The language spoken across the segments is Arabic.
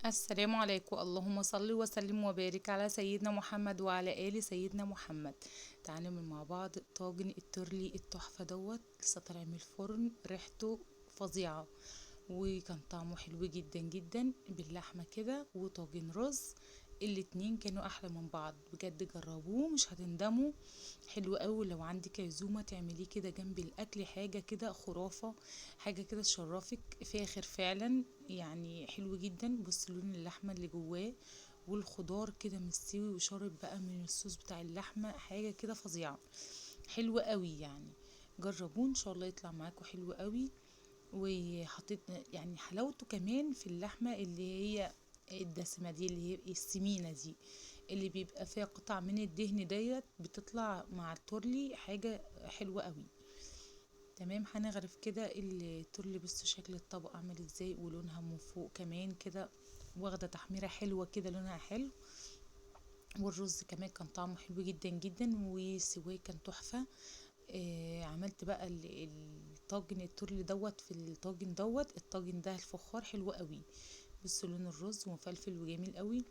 السلام عليكم، اللهم صل وسلم وبارك على سيدنا محمد وعلى آل سيدنا محمد. تعالوا نعمل مع بعض طاجن التورلي التحفة دوت. لسه طالع من الفرن، ريحته فظيعة وكان طعمه حلو جدا جدا باللحمة كده، وطاجن رز. الاتنين كانوا احلى من بعض بجد، جربوه مش هتندموا. حلو قوي لو عندك عزومة تعمليه كده جنب الاكل، حاجة كده خرافة، حاجة كده تشرفك فاخر فعلا. يعني حلو جدا. بص لون اللحمة اللي جواه والخضار كده مستوي وشارب بقى من الصوص بتاع اللحمة، حاجة كده فظيعة، حلوة قوي يعني. جربوه ان شاء الله يطلع معاكم حلو قوي. وحطيت يعني حلاوته كمان في اللحمة اللي هي الدسمة دي، اللي هي السمينة دي، اللي بيبقى فيها قطع من الدهن ديت، بتطلع مع التورلي حاجة حلوة قوي. تمام، هنغرف كده التورلي. بصوا شكل الطبق عامل ازاي، ولونها من فوق كمان كده واخدة تحميرة حلوة كده، لونها حلو. والرز كمان كان طعمه حلو جدا جدا، وسواه كان تحفة. عملت بقى الطاجن التورلي دوت. في الطاجن دوت، الطاجن ده الفخار حلو قوي. بصوا لون الرز مفلفل وجميل قوي.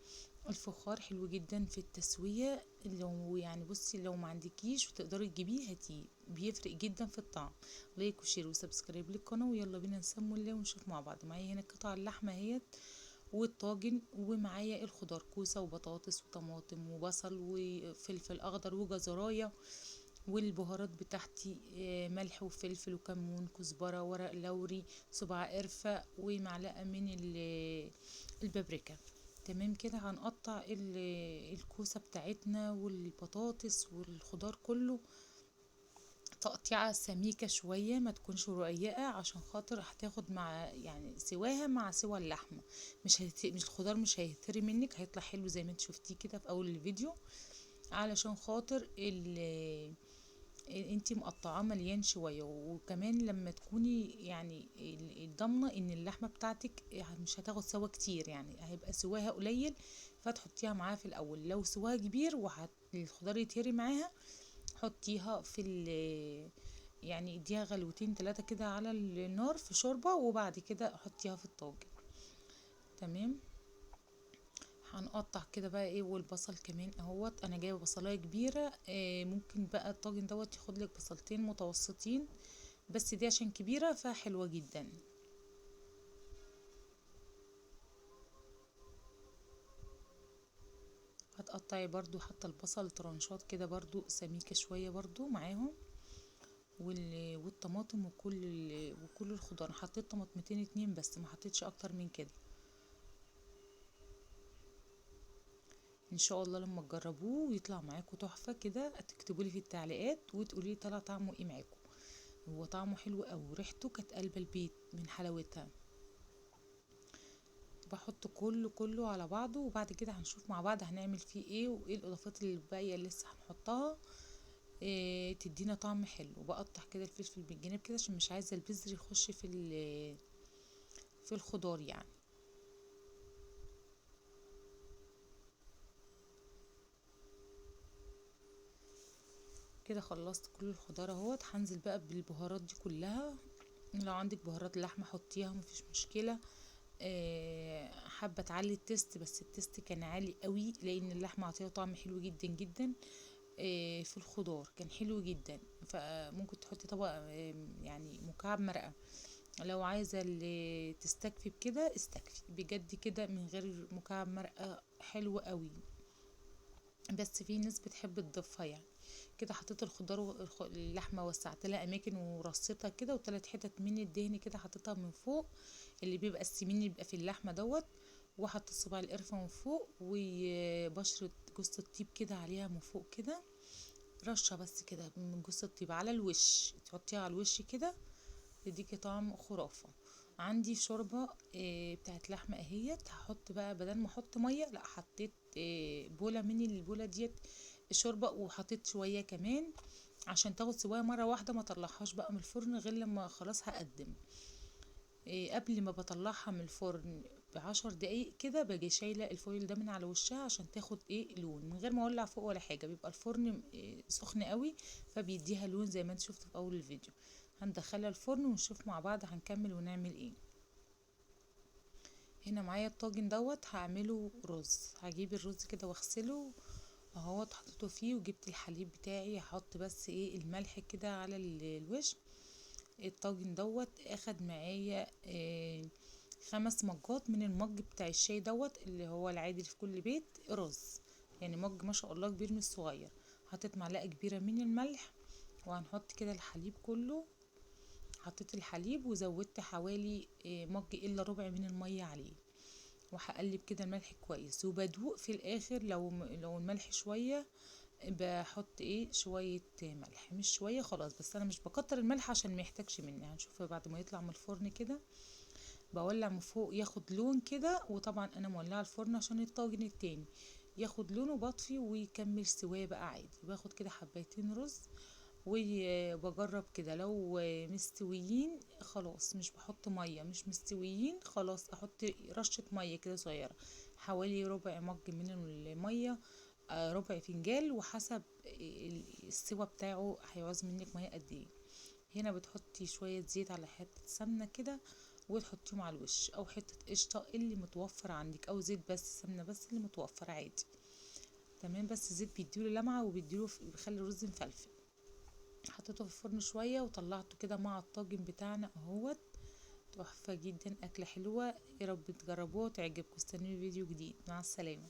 الفخار حلو جدا في التسوية. لو يعني بصي لو ما عندكيش وتقدري تجيبيه هاتيه، بيفرق جدا في الطعم. لايك وشير وسبسكرايب للقناة، ويلا بينا نسمو الله ونشوف مع بعض. معايا هنا قطع اللحمة اهيت والطاجن، ومعايا الخضار كوسة وبطاطس وطماطم وبصل وفلفل اخضر وجزراية. والبهارات بتاعتي ملح وفلفل وكمون كزبرة ورق لوري صباع قرفة ومعلقة من البابريكا. تمام كده. هنقطع الكوسة بتاعتنا والبطاطس والخضار كله تقطيعة سميكة شوية، ما تكونش رقيقة، عشان خاطر هتاخد مع يعني سواها مع سوى اللحمة. مش الخضار مش هيهتري منك، هيطلع حلو زي ما انت شفتيه كده في اول الفيديو. علشان خاطر انتي مقطعاه مليان شوية. وكمان لما تكوني يعني ضامنة ان اللحمة بتاعتك مش هتاخد سوا كتير، يعني هيبقى سواها قليل، فتحطيها معاها في الاول. لو سواها كبير الخضار يتهري معاها، حطيها في يعني اديها غلوتين تلاتة كده على النار في شوربة، وبعد كده حطيها في الطاجن. تمام. هنقطع كده بقى ايه، والبصل كمان اهوت. انا جايبه بصلايه كبيره، ممكن بقى الطاجن دوت ياخد لك بصلتين متوسطين، بس دي عشان كبيره فحلوه جدا. هتقطعي برضو حتى البصل ترانشات كده برضو سميكه شويه برضو معاهم. والطماطم وكل الخضار. حطيت طماطمتين اتنين بس، ما حطيتش اكتر من كده. ان شاء الله لما تجربوه ويطلع معاكم تحفه كده، تكتبوا لي في التعليقات وتقولي لي طلع طعمه ايه معاكم. هو طعمه حلو قوي، وريحته كانت قلب البيت من حلاوتها. بحط كله على بعضه، وبعد كده هنشوف مع بعض هنعمل فيه ايه، وايه الاضافات اللي باقيه اللي لسه هنحطها. إيه تدينا طعم حلو. وبقطع كده الفلفل بالجناب كده، عشان مش عايزه البذر يخش في الخضار يعني. كده خلصت كل الخضار اهوت. هنزل بقى بالبهارات دي كلها. لو عندك بهارات لحمه حطيها، مفيش مشكله. حابه تعلي التست، بس التست كان عالي قوي لان اللحمه عطيه طعم حلو جدا جدا. في الخضار كان حلو جدا. فممكن تحطي طبق يعني مكعب مرقه. لو عايزه اللي تستكفي بكده استكفي بجد كده، من غير مكعب مرقه حلو قوي. بس في ناس بتحب تضيفها يعني. كده حطيت الخضار اللحمه وسعت لها اماكن ورصيتها كده، وثلاث حتت من الدهن كده حطيتها من فوق، اللي بيبقى السمين اللي بيبقى في اللحمه دوت. وحطيت صباع القرفه من فوق، وبشره جوز الطيب كده عليها من فوق كده، رشه بس كده من جوز الطيب على الوش، تحطيها على الوش كده تديكي طعم خرافة. عندي شوربة بتاعت لحمة اهيت. هحط بقى بدل ما احط مية، لا حطيت بولة من البولة ديت الشوربة، وحطيت شوية كمان عشان تاخد سواها مرة واحدة. ما طلعهاش بقى من الفرن غير لما خلاص هقدم. قبل ما بطلعها من الفرن ب10 دقايق كده، باجي شايلة الفويل ده من على وشها عشان تاخد ايه لون، من غير ما اولع فوق ولا حاجة. بيبقى الفرن سخن قوي، فبيديها لون زي ما انت شفت في اول الفيديو. هندخلها الفرن ونشوف مع بعض هنكمل ونعمل ايه. هنا معايا الطاجن دوت هعمله رز. هجيب الرز كده واغسله اهوت، حطيته فيه وجبت الحليب بتاعي. هحط بس ايه الملح كده على الوش. الطاجن دوت اخد معايا 5 مجات من المج بتاع الشاي دوت اللي هو العادي في كل بيت رز. يعني مج ما شاء الله كبير مش صغير. حطيت معلقة كبيرة من الملح، وهنحط كده الحليب كله. حطيت الحليب وزودت حوالي مج الا ربع من المية عليه، وهقلب كده الملح كويس. وبدوق في الاخر لو الملح شوية بحط ايه شوية ملح، مش شوية خلاص، بس انا مش بكتر الملح عشان ما يحتاجش مني. هنشوف بعد ما يطلع من الفرن كده. بولع من فوق ياخد لون كده، وطبعا انا مولعه الفرن عشان الطاجن التاني ياخد لون، وبطفي ويكمل سواه بقى عادي. باخد كده حبايتين رز وبجرب كده، لو مستويين خلاص مش بحط ميه، مش مستويين خلاص احط رشة ميه كده صغيرة، حوالي ربع مج من الميه، ربع فنجان، وحسب السوا بتاعه هيعوز منك ميه قد ايه. هنا بتحطي شوية زيت على حتة سمنة كده وتحطيهم على الوش، او حتة قشطة اللي متوفر عندك، او زيت بس، سمنة بس اللي متوفر عادي. تمام، بس الزيت بيديله لمعة وبيديله بيخلي الرز مفلفل. حطيته في الفرن شوية وطلعته كده مع الطاجن بتاعنا اهوت. تحفة جدا، اكلة حلوة، يا رب تجربوها وتعجبكم. استنوني فيديو جديد، مع السلامة.